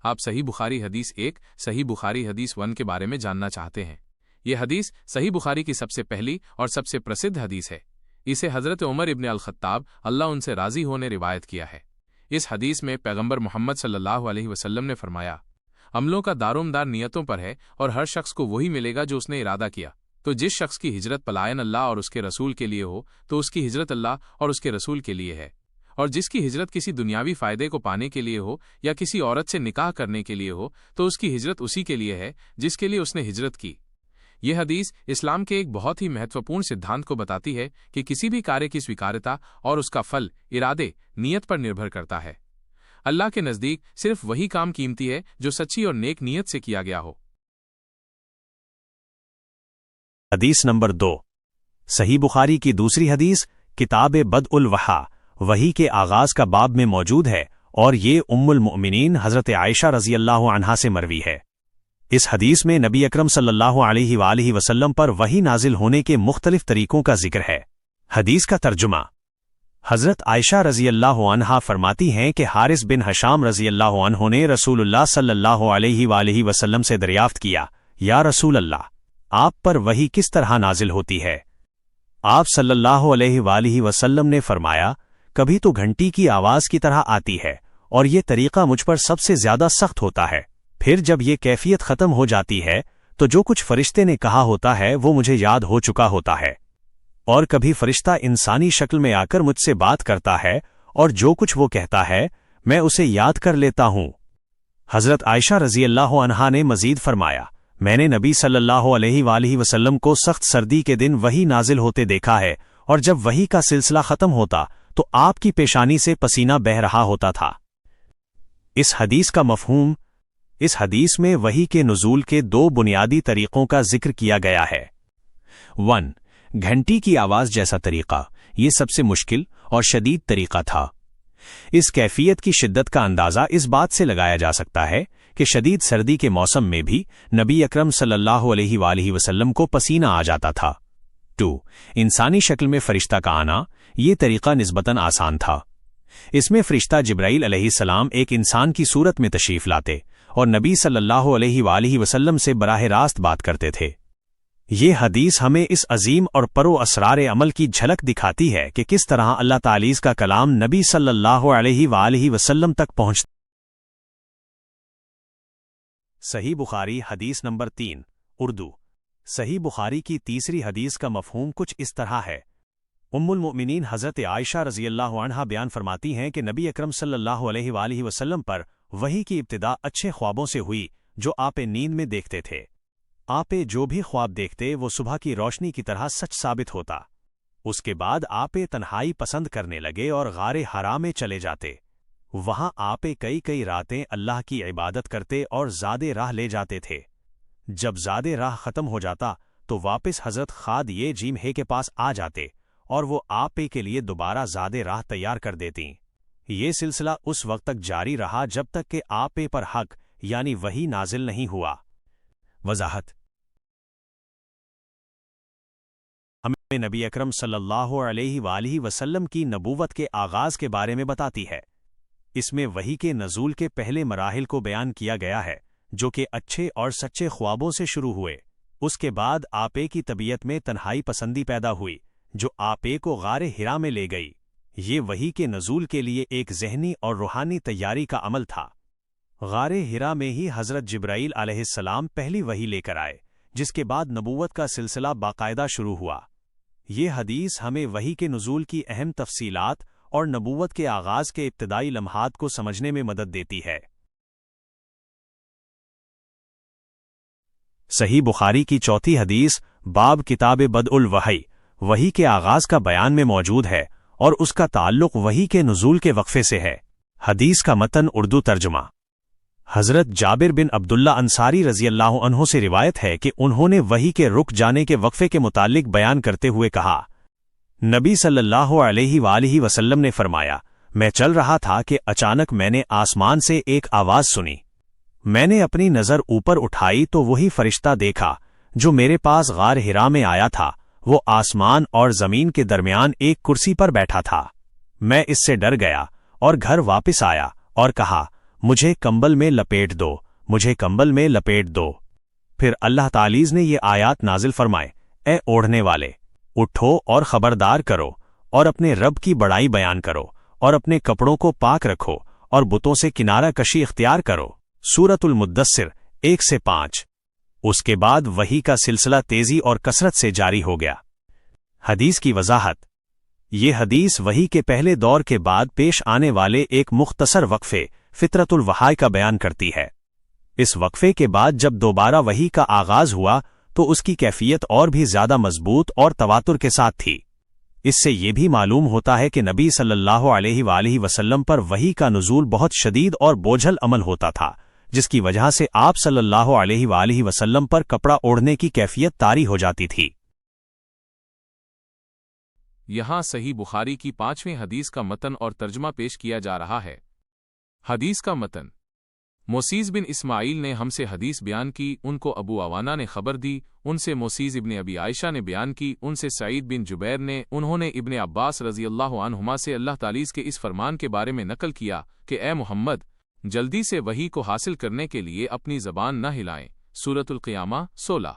آپ صحیح بخاری حدیث 1 صحیح بخاری حدیث 1 کے بارے میں جاننا چاہتے ہیں۔ یہ حدیث صحیح بخاری کی سب سے پہلی اور سب سے پرسدھ حدیث ہے۔ اسے حضرت عمر ابن الخطاب اللہ ان سے راضی ہونے روایت کیا ہے۔ اس حدیث میں پیغمبر محمد صلی اللہ علیہ وسلم نے فرمایا، عملوں کا دارومدار نیتوں پر ہے اور ہر شخص کو وہی ملے گا جو اس نے ارادہ کیا۔ تو جس شخص کی ہجرت پلائن اللہ اور اس کے رسول کے لیے ہو تو اس کی ہجرت اللہ اور اس کے رسول کے لیے ہے، اور جس کی ہجرت کسی دنیاوی فائدے کو پانے کے لیے ہو یا کسی عورت سے نکاح کرنے کے لیے ہو تو اس کی ہجرت اسی کے لیے ہے جس کے لیے اس نے ہجرت کی۔ یہ حدیث اسلام کے ایک بہت ہی مہتوپورن سدھانت کو بتاتی ہے کہ کسی بھی کاریہ کی سویکارتا اور اس کا پھل ارادے نیت پر نربھر کرتا ہے۔ اللہ کے نزدیک صرف وہی کام قیمتی ہے جو سچی اور نیک نیت سے کیا گیا ہو۔ حدیث نمبر 2 صحیح بخاری کی دوسری حدیث کتاب بدء الوحی وحی کے آغاز کا باب میں موجود ہے، اور یہ ام المؤمنین حضرت عائشہ رضی اللہ عنہا سے مروی ہے۔ اس حدیث میں نبی اکرم صلی اللہ علیہ وآلہ وسلم پر وحی نازل ہونے کے مختلف طریقوں کا ذکر ہے۔ حدیث کا ترجمہ۔ حضرت عائشہ رضی اللہ عنہا فرماتی ہیں کہ حارث بن حشام رضی اللہ عنہ نے رسول اللہ صلی اللہ علیہ وآلہ وسلم سے دریافت کیا، یا رسول اللہ، آپ پر وحی کس طرح نازل ہوتی ہے؟ آپ صلی اللہ علیہ وآلہ وسلم نے فرمایا، کبھی تو گھنٹی کی آواز کی طرح آتی ہے، اور یہ طریقہ مجھ پر سب سے زیادہ سخت ہوتا ہے۔ پھر جب یہ کیفیت ختم ہو جاتی ہے تو جو کچھ فرشتے نے کہا ہوتا ہے وہ مجھے یاد ہو چکا ہوتا ہے، اور کبھی فرشتہ انسانی شکل میں آ کر مجھ سے بات کرتا ہے، اور جو کچھ وہ کہتا ہے میں اسے یاد کر لیتا ہوں۔ حضرت عائشہ رضی اللہ عنہا نے مزید فرمایا، میں نے نبی صلی اللہ علیہ وآلہ وسلم کو سخت سردی کے دن وحی نازل ہوتے دیکھا ہے، اور جب وحی کا سلسلہ ختم ہوتا تو آپ کی پیشانی سے پسینہ بہہ رہا ہوتا تھا۔ اس حدیث کا مفہوم۔ اس حدیث میں وحی کے نزول کے 2 بنیادی طریقوں کا ذکر کیا گیا ہے۔ 1 گھنٹی کی آواز جیسا طریقہ، یہ سب سے مشکل اور شدید طریقہ تھا۔ اس کیفیت کی شدت کا اندازہ اس بات سے لگایا جا سکتا ہے کہ شدید سردی کے موسم میں بھی نبی اکرم صلی اللہ علیہ وآلہ وسلم کو پسینہ آ جاتا تھا۔ 2 انسانی شکل میں فرشتہ کا آنا، یہ طریقہ نسبتاً آسان تھا۔ اس میں فرشتہ جبرائیل علیہ السلام ایک انسان کی صورت میں تشریف لاتے اور نبی صلی اللہ علیہ وآلہ وسلم سے براہ راست بات کرتے تھے۔ یہ حدیث ہمیں اس عظیم اور پرو اسرار عمل کی جھلک دکھاتی ہے کہ کس طرح اللہ تعالی کا کلام نبی صلی اللہ علیہ وآلہ وسلم تک پہنچتا۔ صحیح بخاری حدیث نمبر 3 اردو۔ صحیح بخاری کی تیسری حدیث کا مفہوم کچھ اس طرح ہے۔ ام المؤمنین حضرت عائشہ رضی اللہ عنہا بیان فرماتی ہیں کہ نبی اکرم صلی اللہ علیہ وآلہ وسلم پر وحی کی ابتدا اچھے خوابوں سے ہوئی جو آپ نیند میں دیکھتے تھے۔ آپ جو بھی خواب دیکھتے وہ صبح کی روشنی کی طرح سچ ثابت ہوتا۔ اس کے بعد آپ تنہائی پسند کرنے لگے اور غار حرا میں چلے جاتے۔ وہاں آپ کئی راتیں اللہ کی عبادت کرتے اور زاد راہ لے جاتے تھے۔ جب زاد راہ ختم ہو جاتا تو واپس حضرت خاد یہ جیم ہے کے پاس آ جاتے اور وہ آپ کے لیے دوبارہ زاد راہ تیار کر دیتیں۔ یہ سلسلہ اس وقت تک جاری رہا جب تک کہ آپ پر حق یعنی وحی نازل نہیں ہوا۔ وضاحت۔ ہمیں نبی اکرم صلی اللہ علیہ وآلہ وسلم کی نبوت کے آغاز کے بارے میں بتاتی ہے۔ اس میں وحی کے نزول کے پہلے مراحل کو بیان کیا گیا ہے جو کہ اچھے اور سچے خوابوں سے شروع ہوئے۔ اس کے بعد آپے کی طبیعت میں تنہائی پسندی پیدا ہوئی جو آپے کو غار حرا میں لے گئی۔ یہ وحی کے نزول کے لیے ایک ذہنی اور روحانی تیاری کا عمل تھا۔ غار حرا میں ہی حضرت جبرائیل علیہ السلام پہلی وحی لے کر آئے، جس کے بعد نبوت کا سلسلہ باقاعدہ شروع ہوا۔ یہ حدیث ہمیں وحی کے نزول کی اہم تفصیلات اور نبوت کے آغاز کے ابتدائی لمحات کو سمجھنے میں مدد دیتی ہے۔ صحیح بخاری کی چوتھی حدیث باب کتاب بدء الوحی وحی کے آغاز کا بیان میں موجود ہے اور اس کا تعلق وحی کے نزول کے وقفے سے ہے۔ حدیث کا متن اردو ترجمہ۔ حضرت جابر بن عبداللہ انصاری رضی اللہ عنہ سے روایت ہے کہ انہوں نے وحی کے رک جانے کے وقفے کے متعلق بیان کرتے ہوئے کہا، نبی صلی اللہ علیہ وآلہ وسلم نے فرمایا، میں چل رہا تھا کہ اچانک میں نے آسمان سے ایک آواز سنی۔ میں نے اپنی نظر اوپر اٹھائی تو وہی فرشتہ دیکھا جو میرے پاس غار حرا میں آیا تھا۔ وہ آسمان اور زمین کے درمیان ایک کرسی پر بیٹھا تھا۔ میں اس سے ڈر گیا اور گھر واپس آیا اور کہا، مجھے کمبل میں لپیٹ دو، مجھے کمبل میں لپیٹ دو۔ پھر اللہ تعالیٰ نے یہ آیات نازل فرمائے، اے اوڑھنے والے، اٹھو اور خبردار کرو اور اپنے رب کی بڑائی بیان کرو اور اپنے کپڑوں کو پاک رکھو اور بتوں سے کنارہ کشی اختیار کرو۔ سورۃ المدثر 1-5۔ اس کے بعد وحی کا سلسلہ تیزی اور کثرت سے جاری ہو گیا۔ حدیث کی وضاحت۔ یہ حدیث وحی کے پہلے دور کے بعد پیش آنے والے ایک مختصر وقفے فطرت الوحی کا بیان کرتی ہے۔ اس وقفے کے بعد جب دوبارہ وحی کا آغاز ہوا تو اس کی کیفیت اور بھی زیادہ مضبوط اور تواتر کے ساتھ تھی۔ اس سے یہ بھی معلوم ہوتا ہے کہ نبی صلی اللہ علیہ وآلہ وسلم پر وحی کا نزول بہت شدید اور بوجھل عمل ہوتا تھا، جس کی وجہ سے آپ صلی اللہ علیہ وآلہ وسلم پر کپڑا اوڑھنے کی کیفیت طاری ہو جاتی تھی۔ یہاں صحیح بخاری کی 5ویں حدیث کا متن اور ترجمہ پیش کیا جا رہا ہے۔ حدیث کا متن۔ موسیز بن اسماعیل نے ہم سے حدیث بیان کی، ان کو ابو عوانہ نے خبر دی، ان سے موسیز ابن ابی عائشہ نے بیان کی، ان سے سعید بن جبیر نے، انہوں نے ابن عباس رضی اللہ عنہما سے اللہ تعالیٰ کے اس فرمان کے بارے میں نقل کیا کہ اے محمد، جلدی سے وحی کو حاصل کرنے کے لیے اپنی زبان نہ ہلائیں۔ سورۃ القیامہ 16۔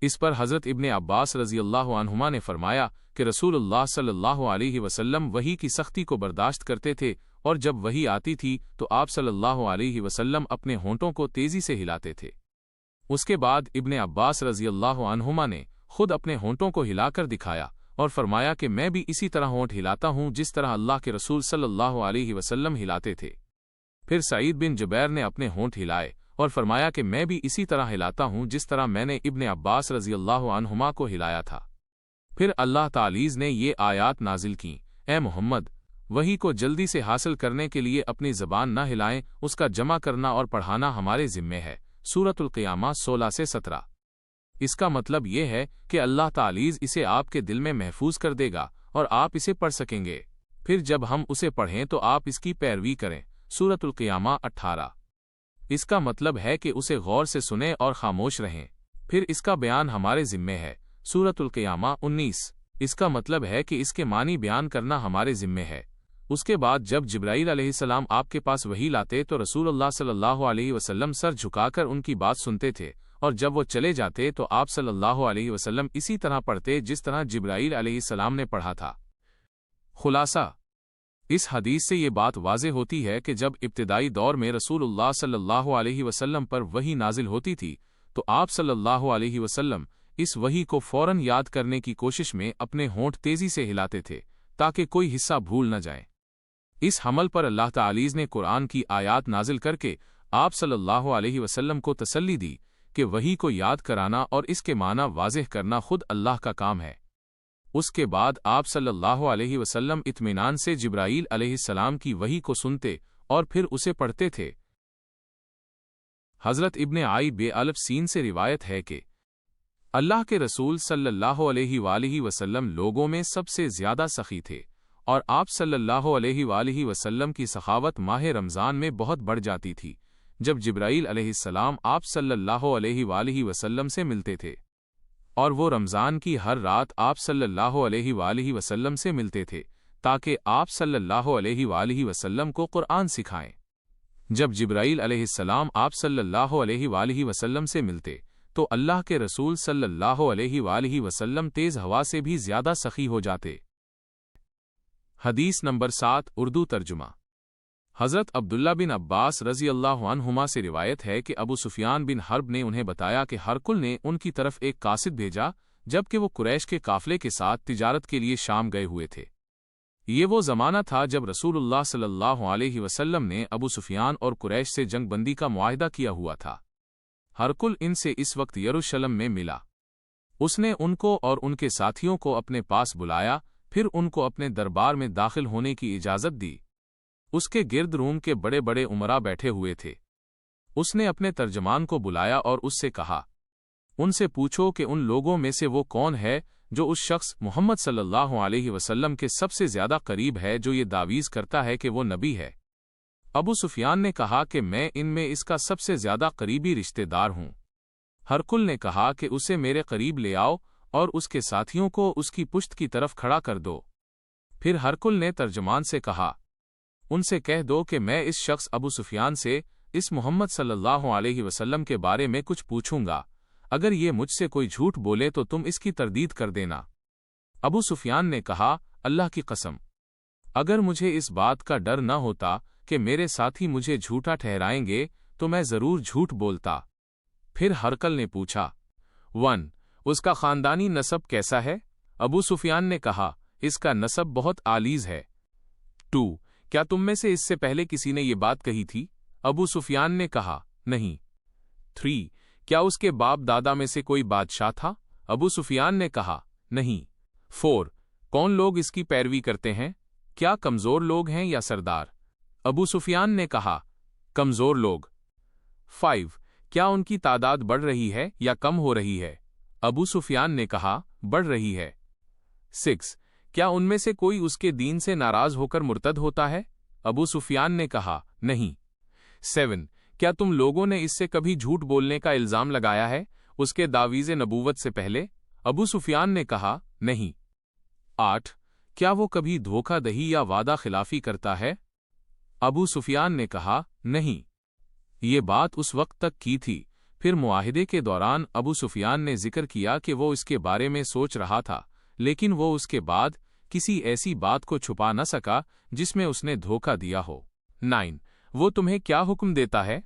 اس پر حضرت ابن عباس رضی اللہ عنہما نے فرمایا کہ رسول اللہ صلی اللہ علیہ وسلم وحی کی سختی کو برداشت کرتے تھے، اور جب وحی آتی تھی تو آپ صلی اللہ علیہ وسلم اپنے ہونٹوں کو تیزی سے ہلاتے تھے۔ اس کے بعد ابن عباس رضی اللہ عنہما نے خود اپنے ہونٹوں کو ہلا کر دکھایا اور فرمایا کہ میں بھی اسی طرح ہونٹ ہلاتا ہوں جس طرح اللہ کے رسول صلی اللہ علیہ وسلم ہلاتے تھے۔ پھر سعید بن جبیر نے اپنے ہونٹ ہلائے اور فرمایا کہ میں بھی اسی طرح ہلاتا ہوں جس طرح میں نے ابن عباس رضی اللہ عنہما کو ہلایا تھا۔ پھر اللہ تعالیٰ نے یہ آیات نازل کیں، اے محمد، وحی کو جلدی سے حاصل کرنے کے لیے اپنی زبان نہ ہلائیں، اس کا جمع کرنا اور پڑھانا ہمارے ذمے ہے۔ سورۃ القیامہ 16-17۔ اس کا مطلب یہ ہے کہ اللہ تعالیٰ اسے آپ کے دل میں محفوظ کر دے گا اور آپ اسے پڑھ سکیں گے۔ پھر جب ہم اسے پڑھیں تو آپ اس کی پیروی کریں۔ سورۃ القیامہ 18۔ اس کا مطلب ہے کہ اسے غور سے سنیں اور خاموش رہیں۔ پھر اس کا بیان ہمارے ذمے ہے۔ سورۃ القیامہ 19۔ اس کا مطلب ہے کہ اس کے معنی بیان کرنا ہمارے ذمے ہے۔ اس کے بعد جب جبرائیل علیہ السلام آپ کے پاس وحی لاتے تو رسول اللہ صلی اللہ علیہ وسلم سر جھکا کر ان کی بات سنتے تھے، اور جب وہ چلے جاتے تو آپ صلی اللہ علیہ وسلم اسی طرح پڑھتے جس طرح جبرائیل علیہ السلام نے پڑھا تھا۔ خلاصہ، اس حدیث سے یہ بات واضح ہوتی ہے کہ جب ابتدائی دور میں رسول اللہ صلی اللہ علیہ وسلم پر وحی نازل ہوتی تھی تو آپ صلی اللہ علیہ وسلم اس وحی کو فوراً یاد کرنے کی کوشش میں اپنے ہونٹ تیزی سے ہلاتے تھے تاکہ کوئی حصہ بھول نہ جائیں۔ اس حمل پر اللہ تعالیٰ نے قرآن کی آیات نازل کر کے آپ صلی اللہ علیہ وسلم کو تسلی دی کہ وحی کو یاد کرانا اور اس کے معنی واضح کرنا خود اللہ کا کام ہے۔ اس کے بعد آپ صلی اللہ علیہ وسلم اطمینان سے جبرائیل علیہ السلام کی وحی کو سنتے اور پھر اسے پڑھتے تھے۔ حضرت ابن عائی بے الف سین سے روایت ہے کہ اللہ کے رسول صلی اللہ علیہ وآلہ وسلم لوگوں میں سب سے زیادہ سخی تھے، اور آپ صلی اللہ علیہ وآلہ وسلم کی سخاوت ماہ رمضان میں بہت بڑھ جاتی تھی، جب جبرائیل علیہ السلام آپ صلی اللہ علیہ وآلہ وسلم سے ملتے تھے، اور وہ رمضان کی ہر رات آپ صلی اللہ علیہ وآلہ وسلم سے ملتے تھے تاکہ آپ صلی اللہ علیہ وآلہ وسلم کو قرآن سکھائیں۔ جب جبرائیل علیہ السلام آپ صلی اللہ علیہ وآلہ وسلم سے ملتے تو اللہ کے رسول صلی اللہ علیہ وآلہ وسلم تیز ہوا سے بھی زیادہ سخی ہو جاتے۔ حدیث نمبر 7 اردو ترجمہ۔ حضرت عبداللہ بن عباس رضی اللہ عنہما سے روایت ہے کہ ابو سفیان بن حرب نے انہیں بتایا کہ ہرقل نے ان کی طرف ایک قاصد بھیجا جبکہ وہ قریش کے قافلے کے ساتھ تجارت کے لیے شام گئے ہوئے تھے۔ یہ وہ زمانہ تھا جب رسول اللہ صلی اللہ علیہ وسلم نے ابو سفیان اور قریش سے جنگ بندی کا معاہدہ کیا ہوا تھا۔ ہرقل ان سے اس وقت یروشلم میں ملا۔ اس نے ان کو اور ان کے ساتھیوں کو اپنے پاس بلایا، پھر ان کو اپنے دربار میں داخل ہونے کی اجازت دی۔ اس کے گرد روم کے بڑے بڑے امراء بیٹھے ہوئے تھے۔ اس نے اپنے ترجمان کو بلایا اور اس سے کہا، ان سے پوچھو کہ ان لوگوں میں سے وہ کون ہے جو اس شخص محمد صلی اللہ علیہ وسلم کے سب سے زیادہ قریب ہے جو یہ دعویذ کرتا ہے کہ وہ نبی ہے۔ ابو سفیان نے کہا کہ میں ان میں اس کا سب سے زیادہ قریبی رشتہ دار ہوں۔ ہرقل نے کہا کہ اسے میرے قریب لے آؤ اور اس کے ساتھیوں کو اس کی پشت کی طرف کھڑا کر دو۔ پھر ہرقل نے ترجمان سے کہا، ان سے کہہ دو کہ میں اس شخص ابو سفیان سے اس محمد صلی اللہ علیہ وسلم کے بارے میں کچھ پوچھوں گا، اگر یہ مجھ سے کوئی جھوٹ بولے تو تم اس کی تردید کر دینا۔ ابو سفیان نے کہا، اللہ کی قسم، اگر مجھے اس بات کا ڈر نہ ہوتا کہ میرے ساتھی مجھے جھوٹا ٹھہرائیں گے تو میں ضرور جھوٹ بولتا۔ پھر ہرقل نے پوچھا، 1 اس کا خاندانی نسب کیسا ہے؟ ابو سفیان نے کہا، اس کا نسب بہت عالیز ہے۔ 2 کیا تم میں سے اس سے پہلے کسی نے یہ بات کہی تھی؟ ابو سفیان نے کہا، نہیں۔ 3 کیا اس کے باپ دادا میں سے کوئی بادشاہ تھا؟ ابو سفیان نے کہا، نہیں۔ 4 کون لوگ اس کی پیروی کرتے ہیں؟ کیا کمزور لوگ ہیں یا سردار؟ ابو سفیان نے کہا، کمزور لوگ۔ 5 کیا ان کی تعداد بڑھ رہی ہے یا کم ہو رہی ہے؟ ابو سفیان نے کہا، بڑھ رہی ہے۔ 6 کیا ان میں سے کوئی اس کے دین سے ناراض ہو کر مرتد ہوتا ہے؟ ابو سفیان نے کہا، نہیں۔ 7 کیا تم لوگوں نے اس سے کبھی جھوٹ بولنے کا الزام لگایا ہے اس کے دعویز نبوت سے پہلے؟ ابو سفیان نے کہا، نہیں۔ 8 کیا وہ کبھی دھوکہ دہی یا وعدہ خلافی کرتا ہے؟ ابو سفیان نے کہا، نہیں۔ یہ بات اس وقت تک کی تھی، پھر معاہدے کے دوران ابو سفیان نے ذکر کیا کہ وہ اس کے بارے میں سوچ رہا تھا، لیکن وہ اس کے بعد کسی ایسی بات کو چھپا نہ سکا جس میں اس نے دھوکہ دیا ہو۔ 9 وہ تمہیں کیا حکم دیتا ہے؟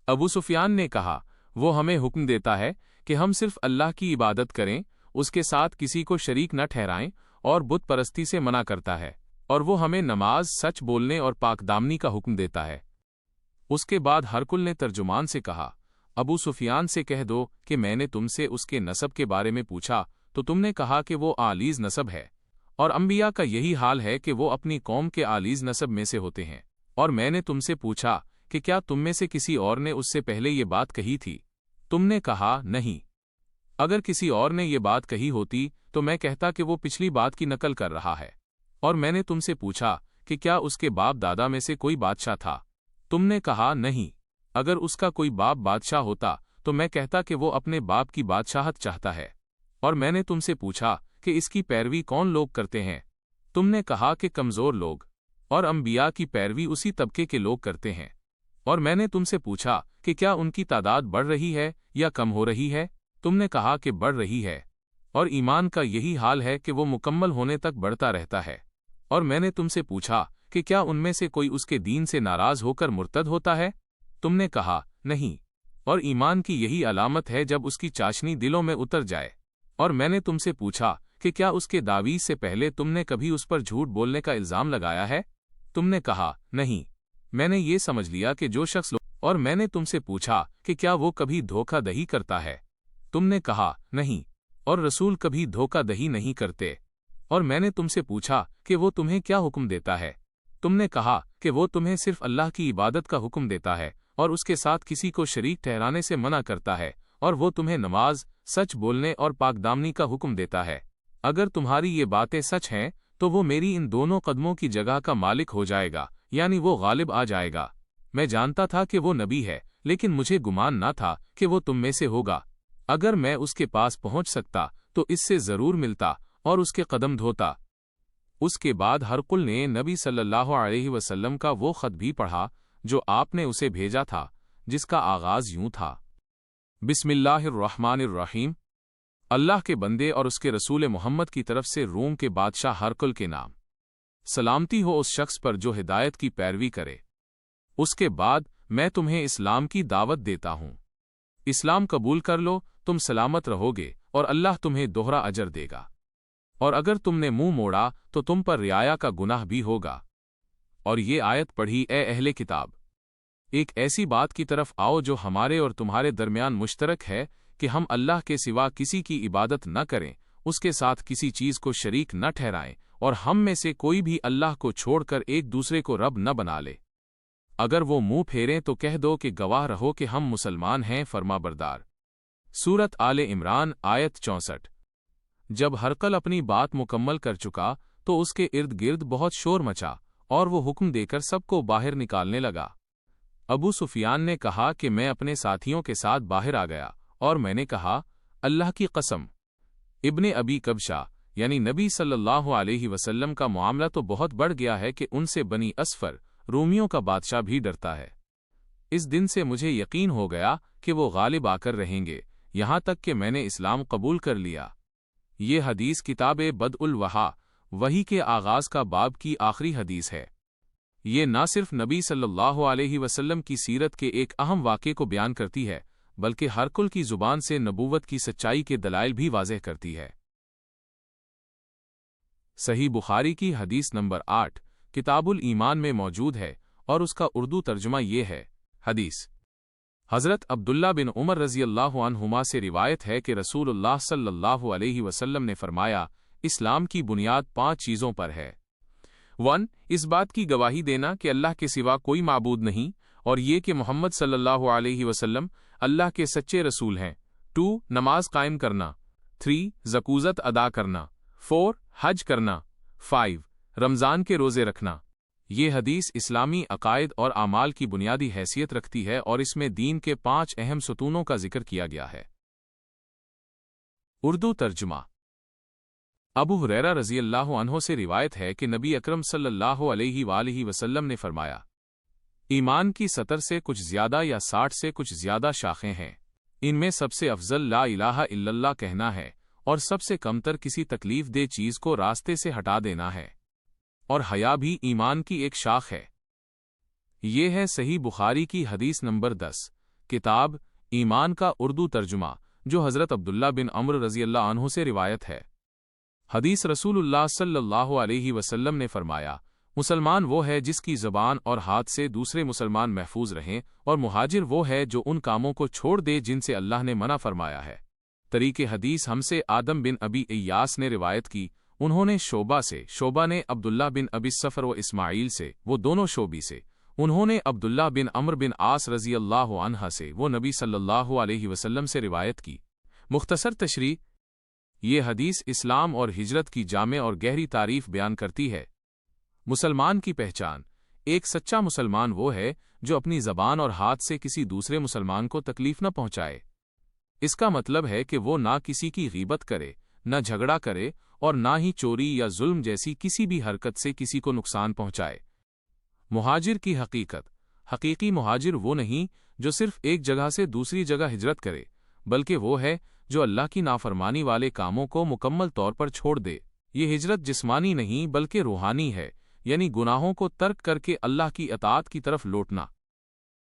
ابو سفیان نے کہا، وہ ہمیں حکم دیتا ہے کہ ہم صرف اللہ کی عبادت کریں، اس کے ساتھ کسی کو شریک نہ ٹھہرائیں، اور بت پرستی سے منع کرتا ہے، اور وہ ہمیں نماز، سچ بولنے اور پاک دامنی کا حکم دیتا ہے۔ اس کے بعد ہرقل نے ترجمان سے کہا، ابو سفیان سے کہہ دو کہ میں نے تم سے اس کے نسب کے بارے میں پوچھا تو تم نے کہا کہ وہ عالیز نسب ہے، اور انبیاء کا یہی حال ہے کہ وہ اپنی قوم کے عالیز نسب میں سے ہوتے ہیں، اور میں نے تم سے پوچھا کہ کیا تم میں سے کسی اور نے اس سے پہلے یہ بات کہی تھی؟ تم نے کہا، نہیں۔ اگر کسی اور نے یہ بات کہی ہوتی تو میں کہتا کہ وہ پچھلی بات کی نقل کر رہا ہے۔ اور میں نے تم سے پوچھا کہ کیا اس کے باپ دادا میں سے کوئی بادشاہ تھا؟ تم نے کہا، نہیں۔ اگر اس کا کوئی باپ بادشاہ ہوتا تو میں کہتا کہ وہ اپنے باپ کی بادشاہت چاہتا ہے۔ اور میں نے تم سے پوچھا کہ اس کی پیروی کون لوگ کرتے ہیں؟ تم نے کہا کہ کمزور لوگ، اور انبیاء کی پیروی اسی طبقے کے لوگ کرتے ہیں۔ اور میں نے تم سے پوچھا کہ کیا ان کی تعداد بڑھ رہی ہے یا کم ہو رہی ہے؟ تم نے کہا کہ بڑھ رہی ہے، اور ایمان کا یہی حال ہے کہ وہ مکمل ہونے تک بڑھتا رہتا ہے۔ اور میں نے تم سے پوچھا کہ کیا ان میں سے کوئی اس کے دین سے ناراض ہو کر مرتد ہوتا ہے؟ تم نے کہا، نہیں، اور ایمان کی یہی علامت ہے جب اس کی چاشنی دلوں میں اتر جائے۔ اور میں نے تم سے پوچھا کہ کیا اس کے دعویز سے پہلے تم نے کبھی اس پر جھوٹ بولنے کا الزام لگایا ہے؟ تم نے کہا، نہیں، میں نے یہ سمجھ لیا کہ جو شخص اور میں نے تم سے پوچھا کہ کیا وہ کبھی دھوکہ دہی کرتا ہے؟ تم نے کہا، نہیں، اور رسول کبھی دھوکہ دہی نہیں کرتے۔ اور میں نے تم سے پوچھا کہ وہ تمہیں کیا حکم دیتا ہے؟ تم نے کہا کہ وہ تمہیں صرف اللہ کی عبادت کا حکم دیتا ہے، اور اس کے ساتھ کسی کو شریک ٹھہرانے سے منع کرتا ہے، اور وہ تمہیں نماز، سچ بولنے اور پاک دامنی کا حکم دیتا ہے۔ اگر تمہاری یہ باتیں سچ ہیں تو وہ میری ان دونوں قدموں کی جگہ کا مالک ہو جائے گا، یعنی وہ غالب آ جائے گا۔ میں جانتا تھا کہ وہ نبی ہے، لیکن مجھے گمان نہ تھا کہ وہ تم میں سے ہوگا۔ اگر میں اس کے پاس پہنچ سکتا تو اس سے ضرور ملتا اور اس کے قدم دھوتا۔ اس کے بعد ہرقل نے نبی صلی اللہ علیہ وسلم کا وہ خط بھی پڑھا جو آپ نے اسے بھیجا تھا، جس کا آغاز یوں تھا، بسم اللہ الرحمن الرحیم، اللہ کے بندے اور اس کے رسول محمد کی طرف سے روم کے بادشاہ ہرقل کے نام۔ سلامتی ہو اس شخص پر جو ہدایت کی پیروی کرے۔ اس کے بعد میں تمہیں اسلام کی دعوت دیتا ہوں۔ اسلام قبول کر لو، تم سلامت رہو گے اور اللہ تمہیں دوہرا اجر دے گا، اور اگر تم نے منہ موڑا تو تم پر رعایا کا گناہ بھی ہوگا۔ اور یہ آیت پڑھی، اے اہل کتاب، ایک ایسی بات کی طرف آؤ جو ہمارے اور تمہارے درمیان مشترک ہے کہ ہم اللہ کے سوا کسی کی عبادت نہ کریں، اس کے ساتھ کسی چیز کو شریک نہ ٹھہرائیں، اور ہم میں سے کوئی بھی اللہ کو چھوڑ کر ایک دوسرے کو رب نہ بنا لے۔ اگر وہ منہ پھیریں تو کہہ دو کہ گواہ رہو کہ ہم مسلمان ہیں، فرما بردار۔ سورت آل عمران آیت 64۔ جب ہرقل اپنی بات مکمل کر چکا تو اس کے ارد گرد بہت شور مچا، اور وہ حکم دے کر سب کو باہر نکالنے لگا۔ ابو سفیان نے کہا کہ میں اپنے ساتھیوں کے ساتھ باہر آ گیا، اور میں نے کہا، اللہ کی قسم، ابن ابی کبشہ یعنی نبی صلی اللہ علیہ وسلم کا معاملہ تو بہت بڑھ گیا ہے کہ ان سے بنی اسفر رومیوں کا بادشاہ بھی ڈرتا ہے۔ اس دن سے مجھے یقین ہو گیا کہ وہ غالب آ کر رہیں گے، یہاں تک کہ میں نے اسلام قبول کر لیا۔ یہ حدیث کتاب بدء الوحی وحی کے آغاز کا باب کی آخری حدیث ہے۔ یہ نہ صرف نبی صلی اللہ علیہ وسلم کی سیرت کے ایک اہم واقعے کو بیان کرتی ہے، بلکہ ہر کل کی زبان سے نبوت کی سچائی کے دلائل بھی واضح کرتی ہے۔ صحیح بخاری کی حدیث نمبر 8 کتاب الایمان میں موجود ہے اور اس کا اردو ترجمہ یہ ہے۔ حدیث حضرت عبداللہ بن عمر رضی اللہ عنہما سے روایت ہے کہ رسول اللہ صلی اللہ علیہ وسلم نے فرمایا، اسلام کی بنیاد 5 چیزوں پر ہے۔ 1 اس بات کی گواہی دینا کہ اللہ کے سوا کوئی معبود نہیں، اور یہ کہ محمد صلی اللہ علیہ وسلم اللہ کے سچے رسول ہیں۔ 2 نماز قائم کرنا۔ 3 زکوٰۃ ادا کرنا۔ 4 حج کرنا۔ 5 رمضان کے روزے رکھنا۔ یہ حدیث اسلامی عقائد اور اعمال کی بنیادی حیثیت رکھتی ہے اور اس میں دین کے 5 اہم ستونوں کا ذکر کیا گیا ہے۔ اردو ترجمہ ابو ہریرہ رضی اللہ عنہ سے روایت ہے کہ نبی اکرم صلی اللہ علیہ وآلہ وسلم نے فرمایا، ایمان کی 70 سے کچھ زیادہ یا 60 سے کچھ زیادہ شاخیں ہیں، ان میں سب سے افضل لا الہ الا اللہ کہنا ہے، اور سب سے کمتر کسی تکلیف دہ چیز کو راستے سے ہٹا دینا ہے، اور حیا بھی ایمان کی ایک شاخ ہے۔ یہ ہے صحیح بخاری کی حدیث نمبر 10 کتاب ایمان کا اردو ترجمہ، جو حضرت عبداللہ بن عمر رضی اللہ عنہ سے روایت ہے۔ حدیث رسول اللہ صلی اللہ علیہ وسلم نے فرمایا، مسلمان وہ ہے جس کی زبان اور ہاتھ سے دوسرے مسلمان محفوظ رہیں، اور مہاجر وہ ہے جو ان کاموں کو چھوڑ دے جن سے اللہ نے منع فرمایا ہے۔ طریق حدیث ہم سے آدم بن ابی ایاس نے روایت کی، انہوں نے شعبہ نے عبداللہ بن ابی الصفر و اسماعیل سے، وہ دونوں شعبی سے، انہوں نے عبداللہ بن عمر بن عاص رضی اللہ عنہ سے، وہ نبی صلی اللہ علیہ وسلم سے روایت کی۔ مختصر تشریح، یہ حدیث اسلام اور ہجرت کی جامع اور گہری تعریف بیان کرتی ہے۔ مسلمان کی پہچان، ایک سچا مسلمان وہ ہے جو اپنی زبان اور ہاتھ سے کسی دوسرے مسلمان کو تکلیف نہ پہنچائے۔ اس کا مطلب ہے کہ وہ نہ کسی کی غیبت کرے، نہ جھگڑا کرے، اور نہ ہی چوری یا ظلم جیسی کسی بھی حرکت سے کسی کو نقصان پہنچائے۔ مہاجر کی حقیقت، حقیقی مہاجر وہ نہیں جو صرف ایک جگہ سے دوسری جگہ ہجرت کرے، بلکہ وہ ہے جو اللہ کی نافرمانی والے کاموں کو مکمل طور پر چھوڑ دے۔ یہ ہجرت جسمانی نہیں بلکہ روحانی ہے، یعنی گناہوں کو ترک کر کے اللہ کی اطاعت کی طرف لوٹنا۔